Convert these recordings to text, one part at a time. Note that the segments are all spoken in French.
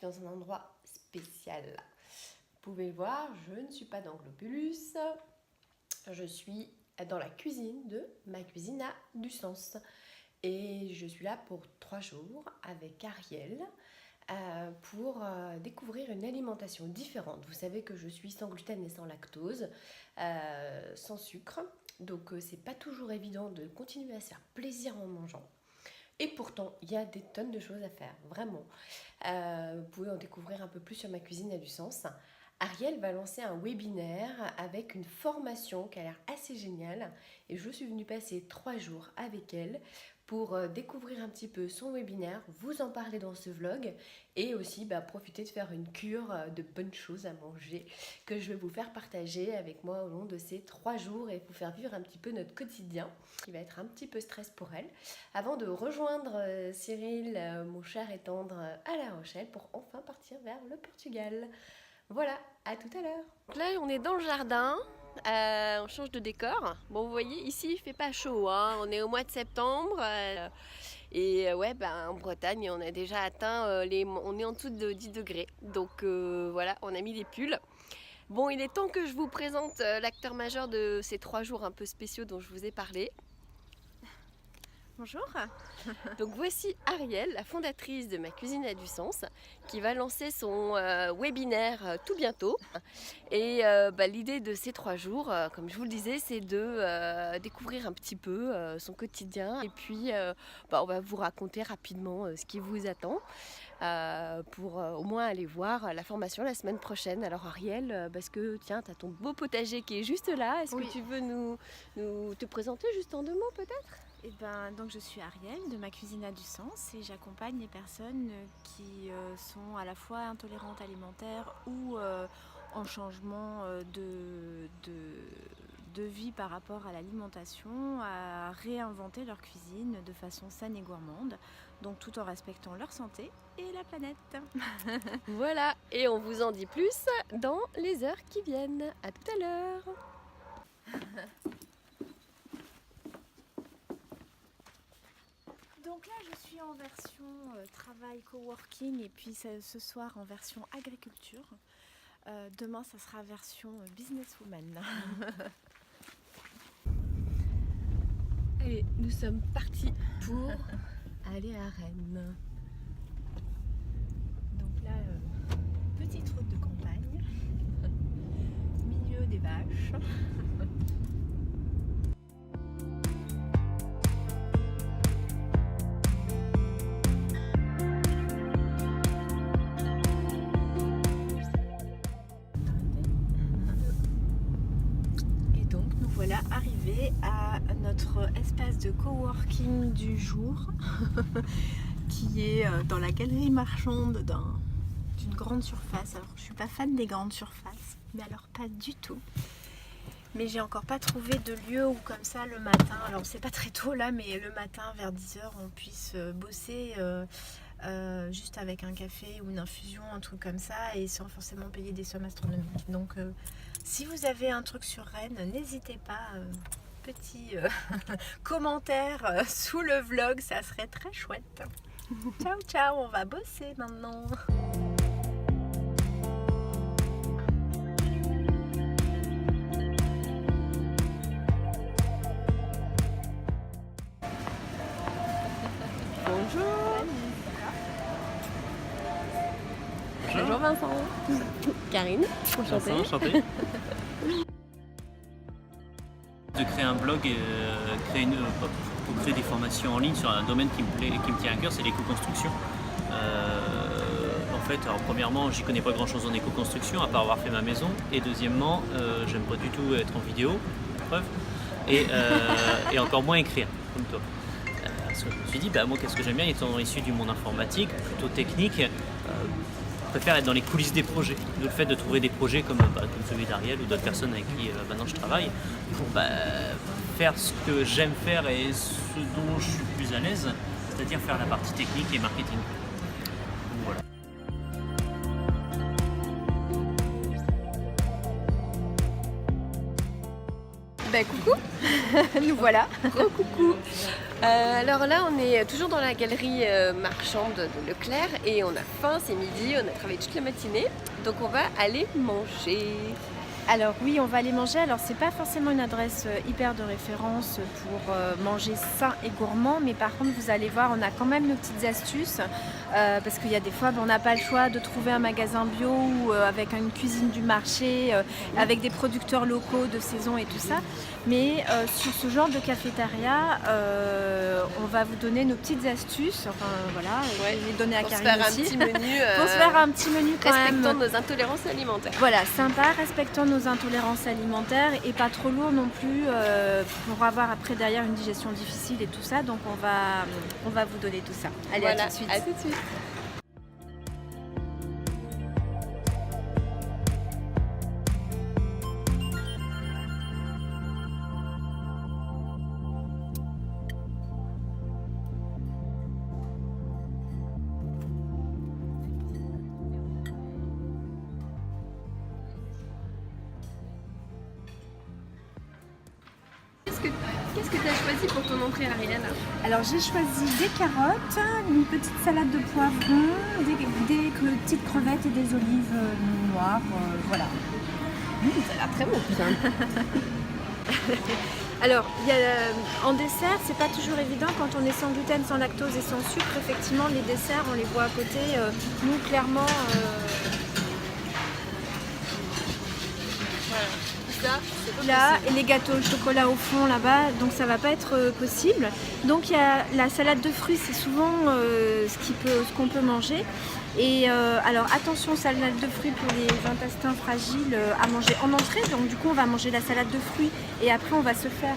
dans un endroit spécial. Vous pouvez le voir, je ne suis pas dans Globulus, je suis dans la cuisine de Ma Cuisine a du sens. Et je suis là pour 3 jours avec Ariel pour découvrir une alimentation différente. Vous savez que je suis sans gluten et sans lactose, sans sucre, donc c'est pas toujours évident de continuer à se faire plaisir en mangeant. Et pourtant, il y a des tonnes de choses à faire, vraiment. Vous pouvez en découvrir un peu plus sur Ma Cuisine a du sens. Ariel va lancer un webinaire avec une formation qui a l'air assez géniale. Et je suis venue passer 3 jours avec elle pour découvrir un petit peu son webinaire, vous en parler dans ce vlog et aussi profiter de faire une cure de bonnes choses à manger que je vais vous faire partager avec moi au long de ces 3 jours et vous faire vivre un petit peu notre quotidien qui va être un petit peu stress pour elle avant de rejoindre Cyril, mon cher et tendre, à La Rochelle pour enfin partir vers le Portugal. Voilà, à tout à l'heure. Là, on est dans le jardin, on change de décor. Bon, vous voyez, ici, il fait pas chaud, hein. On est au mois de septembre. En Bretagne, on a déjà atteint on est en dessous de 10 degrés. Donc voilà, on a mis des pulls. Bon, il est temps que je vous présente l'acteur majeur de ces 3 jours un peu spéciaux dont je vous ai parlé. Bonjour. Donc voici Ariel, la fondatrice de Ma Cuisine a du sens, qui va lancer son webinaire tout bientôt. Et l'idée de ces 3 jours, comme je vous le disais, c'est de découvrir un petit peu son quotidien. Et puis on va vous raconter rapidement ce qui vous attend pour au moins aller voir la formation la semaine prochaine. Alors Ariel, parce que tiens, tu as ton beau potager qui est juste là. Est-ce que tu veux nous te présenter juste en 2 mots peut-être ? Donc je suis Ariel de Ma Cuisine a du sens et j'accompagne les personnes qui sont à la fois intolérantes alimentaires ou en changement de vie par rapport à l'alimentation, à réinventer leur cuisine de façon saine et gourmande, donc tout en respectant leur santé et la planète. Voilà, et on vous en dit plus dans les heures qui viennent. À tout à l'heure. Donc là, je suis en version travail coworking et puis ce soir en version agriculture. Demain, ça sera version businesswoman. Allez, nous sommes partis pour aller à Rennes. Donc là, petite route de campagne, milieu des vaches. Voilà, arrivé à notre espace de coworking du jour qui est dans la galerie marchande d'une grande surface. Alors je suis pas fan des grandes surfaces, mais alors pas du tout. Mais j'ai encore pas trouvé de lieu où comme ça le matin, alors c'est pas très tôt là, mais le matin vers 10h on puisse bosser juste avec un café ou une infusion, un truc comme ça, et sans forcément payer des sommes astronomiques. Donc si vous avez un truc sur Rennes, n'hésitez pas, petit commentaire sous le vlog, ça serait très chouette. Ciao ciao, on va bosser maintenant. Bonjour. Bonjour Vincent. Karine, enchantée. Vincent, enchanté. De créer un blog et pour créer des formations en ligne sur un domaine qui me tient à cœur, c'est l'éco-construction. Alors premièrement, j'y connais pas grand chose en éco-construction, à part avoir fait ma maison. Et deuxièmement, j'aime pas du tout être en vidéo, preuve. Et encore moins écrire, comme toi. Parce que je me suis dit, moi qu'est-ce que j'aime bien, étant issu du monde informatique, plutôt technique, je préfère être dans les coulisses des projets. Le fait de trouver des projets comme celui d'Ariel ou d'autres personnes avec qui maintenant je travaille, pour faire ce que j'aime faire et ce dont je suis plus à l'aise, c'est-à-dire faire la partie technique et marketing. Donc, voilà. Ben coucou. Nous voilà. Coucou. Alors là, on est toujours dans la galerie marchande de Leclerc et on a faim, c'est midi, on a travaillé toute la matinée, donc on va aller manger. Alors oui, on va aller manger. Alors c'est pas forcément une adresse hyper de référence pour manger sain et gourmand, mais par contre vous allez voir, on a quand même nos petites astuces parce qu'il y a des fois on n'a pas le choix de trouver un magasin bio ou avec une cuisine du marché, avec des producteurs locaux de saison et tout ça. Mais sur ce genre de cafétéria, on va vous donner nos petites astuces. Enfin voilà, je vais les donner à Pour se Karine faire un aussi. petit menu. Pour se faire un petit menu quand Respectant même. nos intolérances alimentaires. Voilà, sympa, respectant nos intolérances alimentaires et pas trop lourd non plus pour avoir après derrière une digestion difficile et tout ça. Donc on va vous donner tout ça. Allez, Voilà, à tout de suite. à tout de suite. Qu'est-ce que tu as choisi pour ton entrée, Ariel? Alors j'ai choisi des carottes, une petite salade de poivrons, des petites crevettes et des olives noires. Voilà. Ça a l'air très bon. Alors, en dessert, c'est pas toujours évident quand on est sans gluten, sans lactose et sans sucre. Effectivement, les desserts, on les voit à côté. Nous, clairement, Ça, c'est pas là, possible. et les gâteaux au chocolat au fond là-bas, donc ça va pas être possible. Donc il y a la salade de fruits, c'est souvent ce qu'on peut manger. Et alors attention, salade de fruits pour les intestins fragiles à manger en entrée. Donc du coup on va manger la salade de fruits et après on va se faire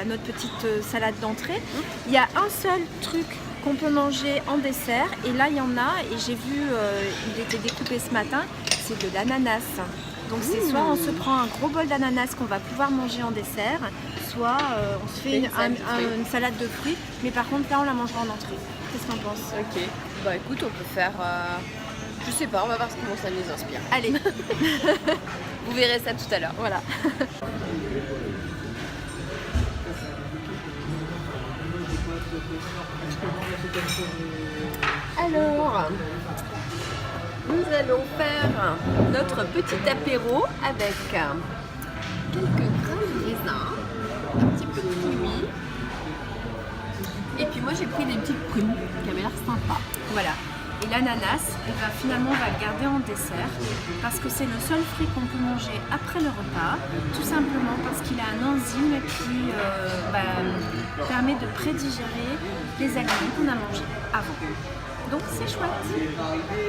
notre petite salade d'entrée. Il y a un seul truc qu'on peut manger en dessert et là il y en a et j'ai vu, il était découpé ce matin, c'est de l'ananas. Donc c'est soit on se prend un gros bol d'ananas qu'on va pouvoir manger en dessert, soit on se fait une salade de fruits, mais par contre là on la mangera en entrée. Qu'est-ce que t'en penses? Ok. Bah écoute, on peut faire. Je sais pas, on va voir comment ça nous inspire. Allez, Vous verrez ça tout à l'heure. voilà. Alors, nous allons faire notre petit apéro avec quelques grains de raisin, un petit peu de kiwi. Et puis moi j'ai pris des petites prunes qui avaient l'air sympa. Voilà. Et l'ananas, finalement on va le garder en dessert parce que c'est le seul fruit qu'on peut manger après le repas, tout simplement parce qu'il a un enzyme qui permet de prédigérer les aliments qu'on a mangés avant. Donc c'est chouette.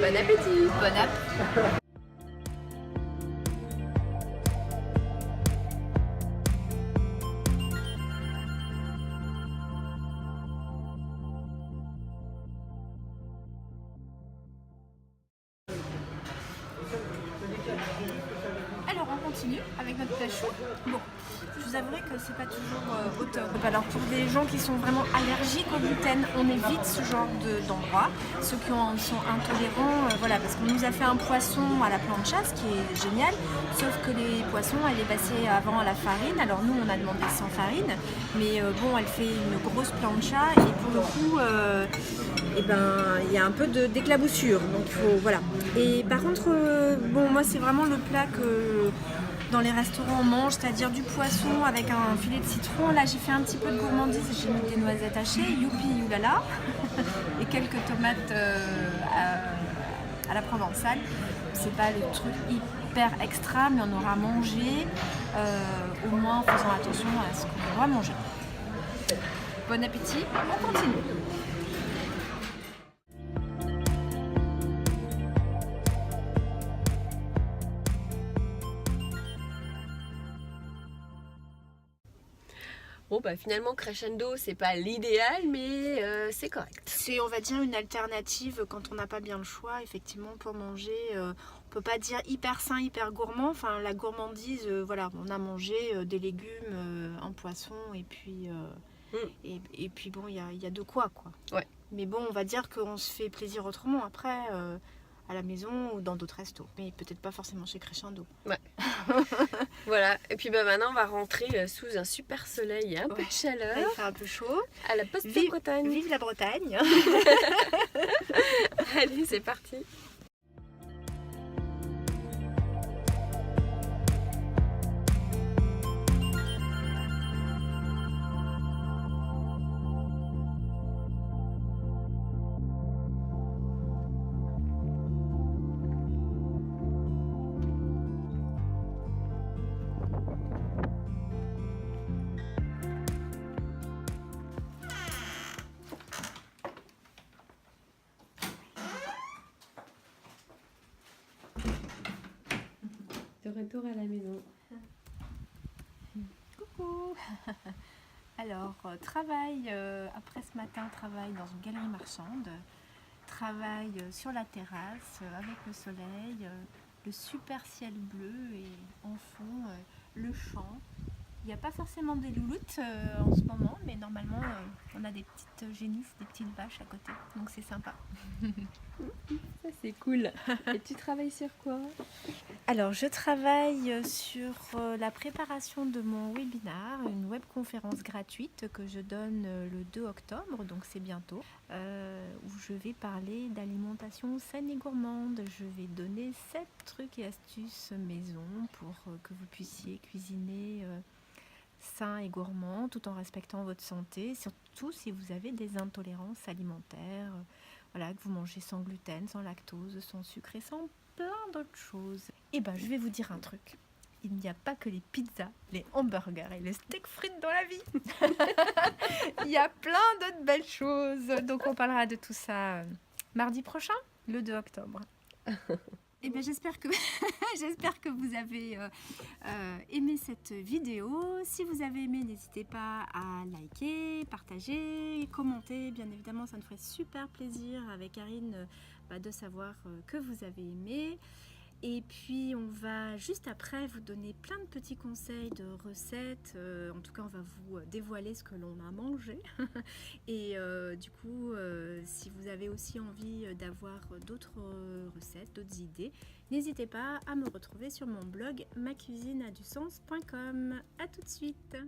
Bon appétit! Bon app. Alors on continue avec notre plat chaud. Bon, je vous avouerai que c'est pas toujours au top. Alors pour des gens qui sont vraiment allergiques au gluten, on évite ce genre d'endroit. Ceux qui sont intolérants, voilà, parce qu'on nous a fait un poisson à la plancha, ce qui est génial. Sauf que les poissons, elle est passée avant à la farine. Alors nous, on a demandé sans farine, mais bon, elle fait une grosse plancha et pour le coup, il y a un peu d'éclaboussure. Donc il faut, voilà. Et par contre, bon, moi c'est vraiment le plat que dans les restaurants on mange, c'est-à-dire du poisson avec un filet de citron. Là j'ai fait un petit peu de gourmandise, j'ai mis des noisettes hachées, youpi youlala, et quelques tomates à la provençale. C'est pas le truc hyper extra, mais on aura mangé au moins en faisant attention à ce qu'on doit manger. Bon appétit, on continue. Bon bah finalement crescendo c'est pas l'idéal mais c'est correct. C'est, on va dire, une alternative quand on n'a pas bien le choix, effectivement, pour manger. On peut pas dire hyper sain, hyper gourmand. Enfin, la gourmandise, voilà, on a mangé des légumes, un poisson et puis et puis bon, il y a de quoi. Ouais. Mais bon, on va dire qu'on se fait plaisir autrement. Après, à la maison ou dans d'autres restos. Mais peut-être pas forcément chez Crescendo. Voilà, et puis maintenant on va rentrer sous un super soleil, un peu de Il chaleur, fait un peu chaud. à la poste de Vive, Bretagne. vive la Bretagne. Allez, c'est parti. De retour à la maison. Coucou. Alors, travail, après ce matin, travail dans une galerie marchande. Travail sur la terrasse avec le soleil, le super ciel bleu et en fond le champ. Il n'y a pas forcément des louloutes en ce moment, mais normalement on a des petites génisses, des petites vaches à côté, donc c'est sympa. Ça c'est cool. Et tu travailles sur quoi? Alors je travaille sur la préparation de mon webinar, une webconférence gratuite que je donne le 2 octobre, donc c'est bientôt, où je vais parler d'alimentation saine et gourmande. Je vais donner 7 trucs et astuces maison pour que vous puissiez cuisiner sain et gourmand tout en respectant votre santé, surtout si vous avez des intolérances alimentaires, voilà, que vous mangez sans gluten, sans lactose, sans sucre et sans plein d'autres choses. Et ben je vais vous dire un truc. Il n'y a pas que les pizzas, les hamburgers et les steaks frites dans la vie. Il y a plein d'autres belles choses. Donc on parlera de tout ça mardi prochain, le 2 octobre. Et bien j'espère que vous avez aimé cette vidéo. Si vous avez aimé, n'hésitez pas à liker, partager, commenter. Bien évidemment, ça nous ferait super plaisir avec Karine de savoir que vous avez aimé. Et puis on va juste après vous donner plein de petits conseils de recettes. En tout cas, on va vous dévoiler ce que l'on a mangé. Et du coup, si vous avez aussi envie d'avoir d'autres recettes, d'autres idées, n'hésitez pas à me retrouver sur mon blog macuisineadusens.com. À tout de suite.